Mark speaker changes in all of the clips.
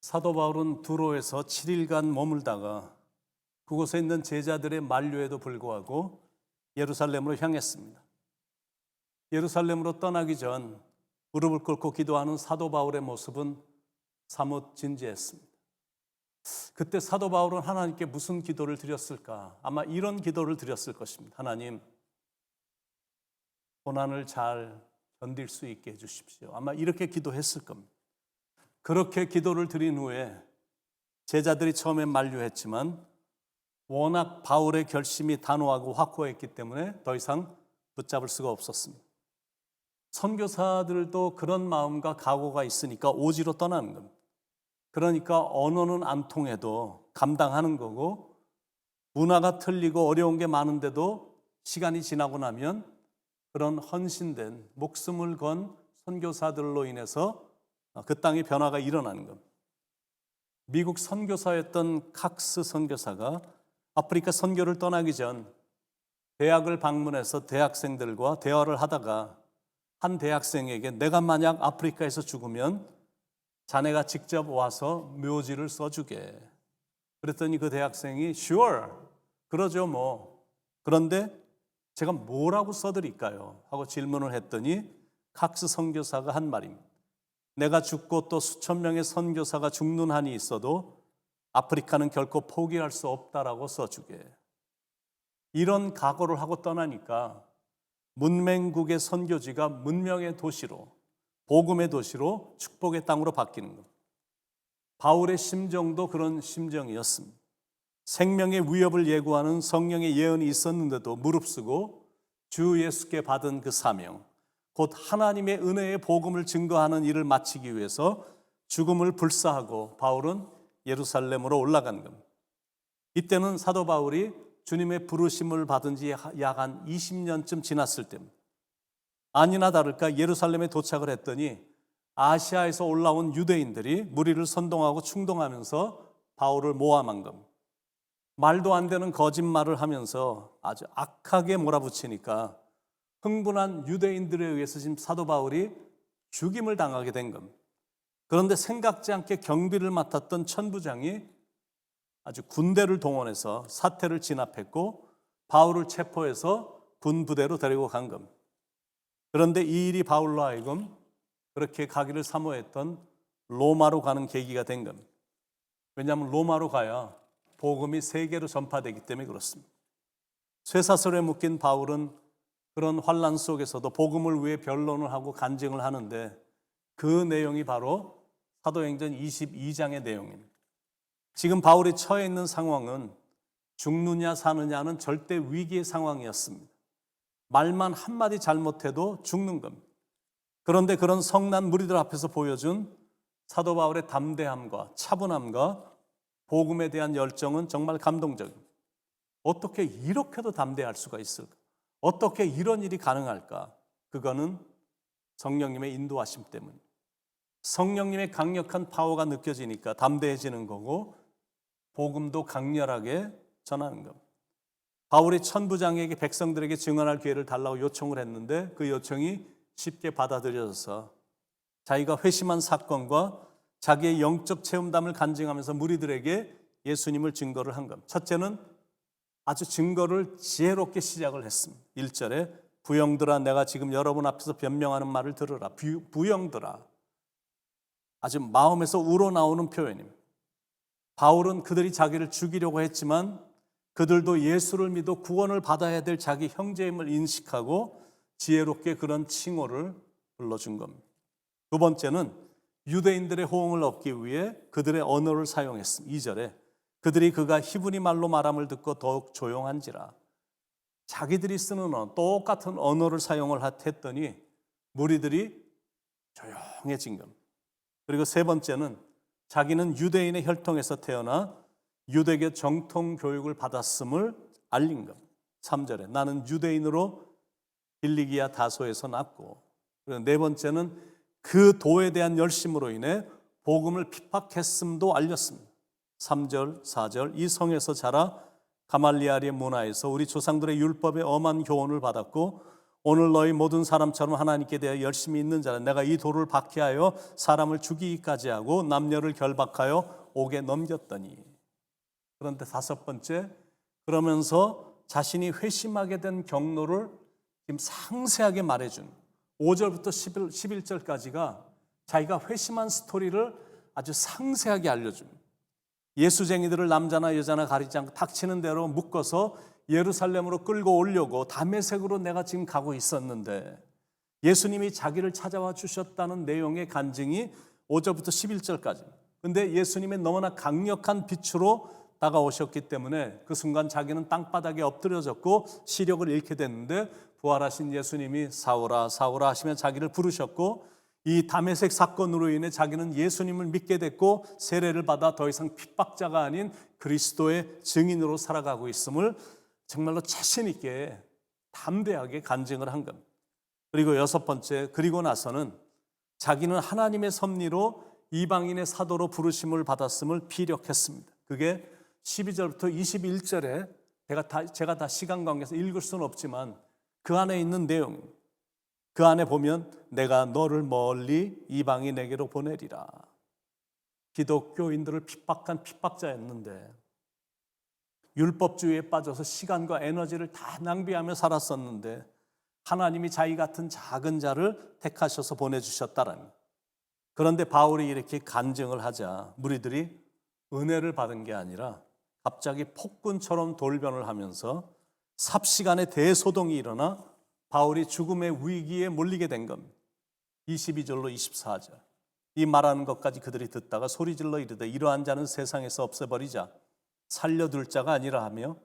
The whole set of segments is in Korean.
Speaker 1: 사도 바울은 두로에서 7일간 머물다가 그곳에 있는 제자들의 만류에도 불구하고 예루살렘으로 향했습니다. 예루살렘으로 떠나기 전 무릎을 꿇고 기도하는 사도 바울의 모습은 사뭇 진지했습니다. 그때 사도 바울은 하나님께 무슨 기도를 드렸을까? 아마 이런 기도를 드렸을 것입니다. 하나님, 고난을 잘 견딜 수 있게 해주십시오. 아마 이렇게 기도했을 겁니다. 그렇게 기도를 드린 후에 제자들이 처음에 만류했지만 워낙 바울의 결심이 단호하고 확고했기 때문에 더 이상 붙잡을 수가 없었습니다. 선교사들도 그런 마음과 각오가 있으니까 오지로 떠나는 겁니다. 그러니까 언어는 안 통해도 감당하는 거고, 문화가 틀리고 어려운 게 많은데도 시간이 지나고 나면 그런 헌신된 목숨을 건 선교사들로 인해서 그 땅의 변화가 일어나는 겁니다. 미국 선교사였던 칵스 선교사가 아프리카 선교를 떠나기 전 대학을 방문해서 대학생들과 대화를 하다가 한 대학생에게 내가 만약 아프리카에서 죽으면 자네가 직접 와서 묘지를 써주게. 그랬더니 그 대학생이 sure, 그러죠 뭐. 그런데 제가 뭐라고 써드릴까요? 하고 질문을 했더니 칵스 선교사가 한 말입니다. 내가 죽고 또 수천 명의 선교사가 죽는 한이 있어도 아프리카는 결코 포기할 수 없다라고 써주게. 이런 각오를 하고 떠나니까 문맹국의 선교지가 문명의 도시로, 복음의 도시로, 축복의 땅으로 바뀌는 것. 바울의 심정도 그런 심정이었습니다. 생명의 위협을 예고하는 성령의 예언이 있었는데도 무릅쓰고 주 예수께 받은 그 사명, 곧 하나님의 은혜의 복음을 증거하는 일을 마치기 위해서 죽음을 불사하고 바울은 예루살렘으로 올라간 겁니다. 이때는 사도 바울이 주님의 부르심을 받은 지 약 한 20년쯤 지났을 때입니다. 아니나 다를까 예루살렘에 도착을 했더니 아시아에서 올라온 유대인들이 무리를 선동하고 충동하면서 바울을 모함한 겁니다. 말도 안 되는 거짓말을 하면서 아주 악하게 몰아붙이니까 흥분한 유대인들에 의해서 지금 사도 바울이 죽임을 당하게 된 겁니다. 그런데 생각지 않게 경비를 맡았던 천부장이 아주 군대를 동원해서 사태를 진압했고 바울을 체포해서 군부대로 데리고 간 겁니다. 그런데 이 일이 바울로 하여금 그렇게 가기를 사모했던 로마로 가는 계기가 된 겁니다. 왜냐하면 로마로 가야 복음이 세계로 전파되기 때문에 그렇습니다. 쇠사슬에 묶인 바울은 그런 환난 속에서도 복음을 위해 변론을 하고 간증을 하는데 그 내용이 바로 사도행전 22장의 내용입니다. 지금 바울이 처해 있는 상황은 죽느냐 사느냐는 절대 위기의 상황이었습니다. 말만 한마디 잘못해도 죽는 겁니다. 그런데 그런 성난 무리들 앞에서 보여준 사도 바울의 담대함과 차분함과 복음에 대한 열정은 정말 감동적입니다. 어떻게 이렇게도 담대할 수가 있을까? 어떻게 이런 일이 가능할까? 그거는 성령님의 인도하심 때문입니다. 성령님의 강력한 파워가 느껴지니까 담대해지는 거고 복음도 강렬하게 전하는 겁니다. 바울이 천부장에게 백성들에게 증언할 기회를 달라고 요청을 했는데 그 요청이 쉽게 받아들여져서 자기가 회심한 사건과 자기의 영적 체험담을 간증하면서 무리들에게 예수님을 증거를 한 겁니다. 첫째는 아주 증거를 지혜롭게 시작을 했습니다. 1절에 부형들아 내가 지금 여러분 앞에서 변명하는 말을 들으라. 부형들아. 아주 마음에서 우러나오는 표현입니다. 바울은 그들이 자기를 죽이려고 했지만 그들도 예수를 믿어 구원을 받아야 될 자기 형제임을 인식하고 지혜롭게 그런 칭호를 불러준 겁니다. 두 번째는 유대인들의 호응을 얻기 위해 그들의 언어를 사용했습니다. 2절에 그들이 그가 히브리 말로 말함을 듣고 더욱 조용한지라. 자기들이 쓰는 똑같은 언어를 사용을 했더니 무리들이 조용해진 겁니다. 그리고 세 번째는 자기는 유대인의 혈통에서 태어나 유대교 정통 교육을 받았음을 알린 겁니다. 3절에 나는 유대인으로 길리기아 다소에서 났고, 그리고 네 번째는 그 도에 대한 열심으로 인해 복음을 핍박했음도 알렸습니다. 3절, 4절 이 성에서 자라 가말리엘의 문화에서 우리 조상들의 율법에 엄한 교훈을 받았고 오늘 너희 모든 사람처럼 하나님께 대해 열심히 있는 자는 내가 이 돌을 박해하여 사람을 죽이기까지 하고 남녀를 결박하여 옥에 넘겼더니. 그런데 다섯 번째, 그러면서 자신이 회심하게 된 경로를 지금 상세하게 말해준 5절부터 11절까지가 자기가 회심한 스토리를 아주 상세하게 알려줍니다. 예수쟁이들을 남자나 여자나 가리지 않고 닥치는 대로 묶어서 예루살렘으로 끌고 오려고 다메섹으로 내가 지금 가고 있었는데 예수님이 자기를 찾아와 주셨다는 내용의 간증이 5절부터 11절까지. 근데 예수님의 너무나 강력한 빛으로 다가오셨기 때문에 그 순간 자기는 땅바닥에 엎드려졌고 시력을 잃게 됐는데 부활하신 예수님이 사울아 사울아 하시며 자기를 부르셨고 이 다메섹 사건으로 인해 자기는 예수님을 믿게 됐고 세례를 받아 더 이상 핍박자가 아닌 그리스도의 증인으로 살아가고 있음을 정말로 자신 있게 담대하게 간증을 한 겁니다. 그리고 여섯 번째, 그리고 나서는 자기는 하나님의 섭리로 이방인의 사도로 부르심을 받았음을 피력했습니다. 그게 12절부터 21절에 제가 다 시간 관계에서 읽을 수는 없지만 그 안에 있는 내용입니다. 그 안에 보면 내가 너를 멀리 이방인에게로 보내리라. 기독교인들을 핍박한 핍박자였는데 율법주의에 빠져서 시간과 에너지를 다 낭비하며 살았었는데 하나님이 자기 같은 작은 자를 택하셔서 보내주셨다라는. 그런데 바울이 이렇게 간증을 하자 무리들이 은혜를 받은 게 아니라 갑자기 폭군처럼 돌변을 하면서 삽시간에 대소동이 일어나 바울이 죽음의 위기에 몰리게 된 겁니다. 22절로 24절. 이 말하는 것까지 그들이 듣다가 소리질러 이르되 이러한 자는 세상에서 없애버리자. 살려둘 자가 아니라 하며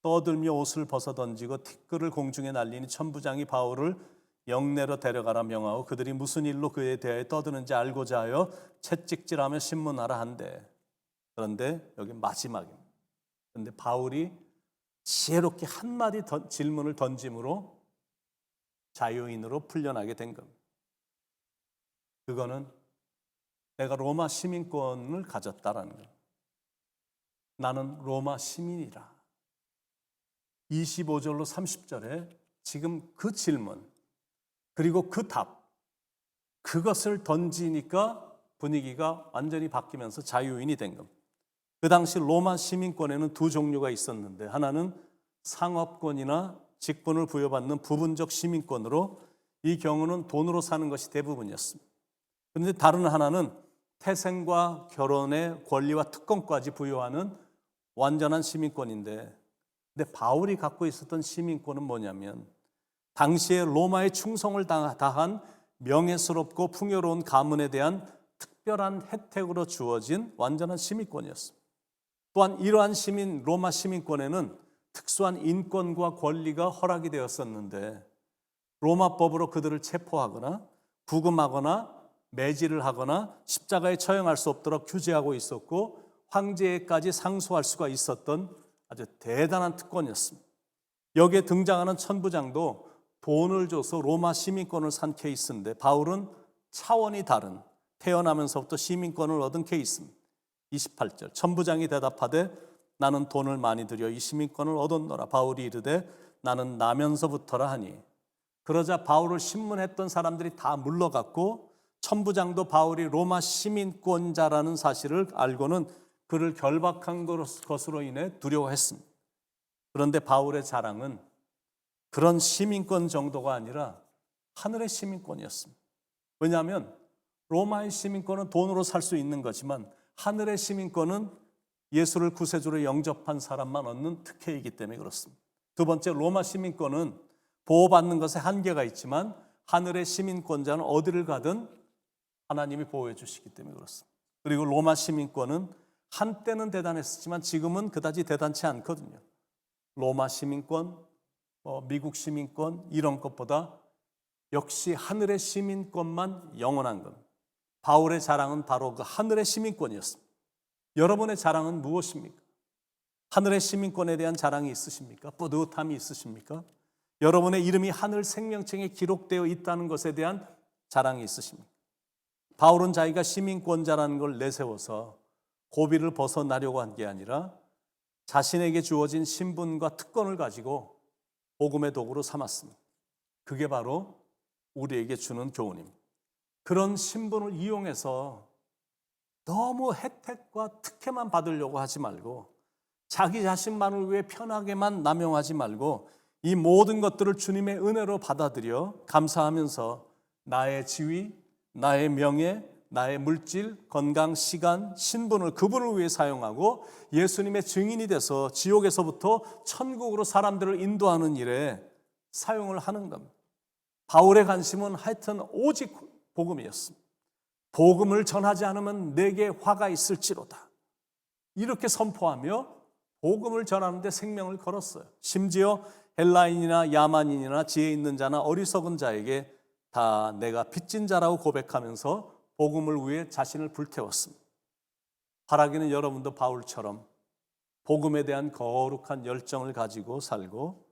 Speaker 1: 떠들며 옷을 벗어던지고 티끌을 공중에 날리니 천부장이 바울을 영내로 데려가라 명하고 그들이 무슨 일로 그에 대하여 떠드는지 알고자 하여 채찍질하며 신문하라 한대. 그런데 여기 마지막입니다. 그런데 바울이 지혜롭게 한마디 질문을 던짐으로 자유인으로 풀려나게 된 겁니다. 그거는 내가 로마 시민권을 가졌다라는 거예요. 나는 로마 시민이라. 25절로 30절에 지금 그 질문 그리고 그 답, 그것을 던지니까 분위기가 완전히 바뀌면서 자유인이 된 겁니다. 그 당시 로마 시민권에는 두 종류가 있었는데 하나는 상업권이나 직분을 부여받는 부분적 시민권으로 이 경우는 돈으로 사는 것이 대부분이었습니다. 그런데 다른 하나는 태생과 결혼의 권리와 특권까지 부여하는 완전한 시민권인데 근데 바울이 갖고 있었던 시민권은 뭐냐면 당시에 로마의 충성을 다한 명예스럽고 풍요로운 가문에 대한 특별한 혜택으로 주어진 완전한 시민권이었습니다. 또한 이러한 로마 시민권에는 특수한 인권과 권리가 허락이 되었었는데 로마법으로 그들을 체포하거나 구금하거나 매질을 하거나 십자가에 처형할 수 없도록 규제하고 있었고 황제에까지 상소할 수가 있었던 아주 대단한 특권이었습니다. 여기에 등장하는 천부장도 돈을 줘서 로마 시민권을 산 케이스인데 바울은 차원이 다른 태어나면서부터 시민권을 얻은 케이스입니다. 28절 천부장이 대답하되 나는 돈을 많이 들여 이 시민권을 얻었노라. 바울이 이르되 나는 나면서부터라 하니. 그러자 바울을 신문했던 사람들이 다 물러갔고 천부장도 바울이 로마 시민권자라는 사실을 알고는 그를 결박한 것으로 인해 두려워했습니다. 그런데 바울의 자랑은 그런 시민권 정도가 아니라 하늘의 시민권이었습니다. 왜냐하면 로마의 시민권은 돈으로 살 수 있는 거지만 하늘의 시민권은 예수를 구세주로 영접한 사람만 얻는 특혜이기 때문에 그렇습니다. 두 번째, 로마 시민권은 보호받는 것에 한계가 있지만 하늘의 시민권자는 어디를 가든 하나님이 보호해 주시기 때문에 그렇습니다. 그리고 로마 시민권은 한때는 대단했지만 지금은 그다지 대단치 않거든요. 로마 시민권, 미국 시민권 이런 것보다 역시 하늘의 시민권만 영원한 것. 바울의 자랑은 바로 그 하늘의 시민권이었습니다. 여러분의 자랑은 무엇입니까? 하늘의 시민권에 대한 자랑이 있으십니까? 뿌듯함이 있으십니까? 여러분의 이름이 하늘 생명책에 기록되어 있다는 것에 대한 자랑이 있으십니까? 바울은 자기가 시민권자라는 걸 내세워서 고비를 벗어나려고 한 게 아니라 자신에게 주어진 신분과 특권을 가지고 복음의 도구로 삼았습니다. 그게 바로 우리에게 주는 교훈입니다. 그런 신분을 이용해서 너무 혜택과 특혜만 받으려고 하지 말고 자기 자신만을 위해 편하게만 남용하지 말고 이 모든 것들을 주님의 은혜로 받아들여 감사하면서 나의 지위, 나의 명예, 나의 물질, 건강, 시간, 신분을 그분을 위해 사용하고 예수님의 증인이 돼서 지옥에서부터 천국으로 사람들을 인도하는 일에 사용을 하는 겁니다. 바울의 관심은 하여튼 오직 복음이었습니다. 복음을 전하지 않으면 내게 화가 있을지로다. 이렇게 선포하며 복음을 전하는데 생명을 걸었어요. 심지어 헬라인이나 야만인이나 지혜 있는 자나 어리석은 자에게 다 내가 빚진 자라고 고백하면서 복음을 위해 자신을 불태웠습니다. 바라기는 여러분도 바울처럼 복음에 대한 거룩한 열정을 가지고 살고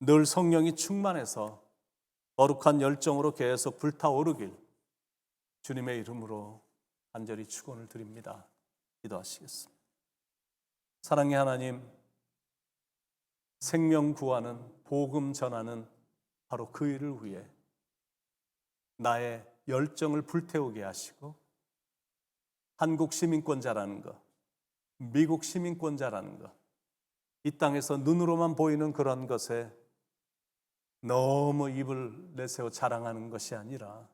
Speaker 1: 늘 성령이 충만해서 거룩한 열정으로 계속 불타오르길 주님의 이름으로 간절히 축원을 드립니다. 기도하시겠습니다. 사랑의 하나님, 생명 구하는 복음 전하는 바로 그 일을 위해 나의 열정을 불태우게 하시고 한국 시민권자라는 것, 미국 시민권자라는 것, 이 땅에서 눈으로만 보이는 그런 것에 너무 입을 내세워 자랑하는 것이 아니라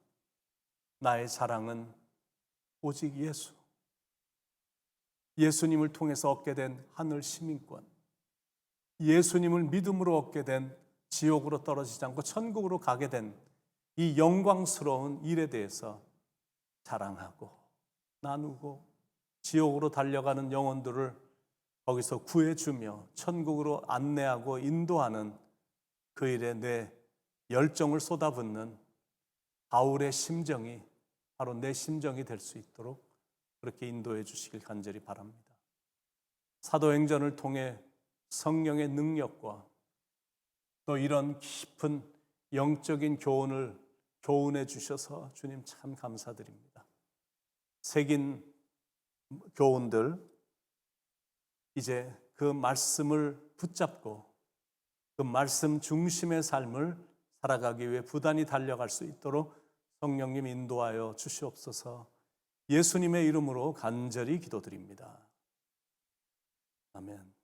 Speaker 1: 나의 자랑은 오직 예수, 예수님을 통해서 얻게 된 하늘 시민권, 예수님을 믿음으로 얻게 된 지옥으로 떨어지지 않고 천국으로 가게 된 이 영광스러운 일에 대해서 자랑하고 나누고 지옥으로 달려가는 영혼들을 거기서 구해주며 천국으로 안내하고 인도하는 그 일에 내 열정을 쏟아붓는 바울의 심정이 바로 내 심정이 될 수 있도록 그렇게 인도해 주시길 간절히 바랍니다. 사도행전을 통해 성령의 능력과 또 이런 깊은 영적인 교훈해 주셔서 주님 참 감사드립니다. 새긴 교훈들 이제 그 말씀을 붙잡고 그 말씀 중심의 삶을 살아가기 위해 부단히 달려갈 수 있도록 성령님 인도하여 주시옵소서. 예수님의 이름으로 간절히 기도드립니다. 아멘.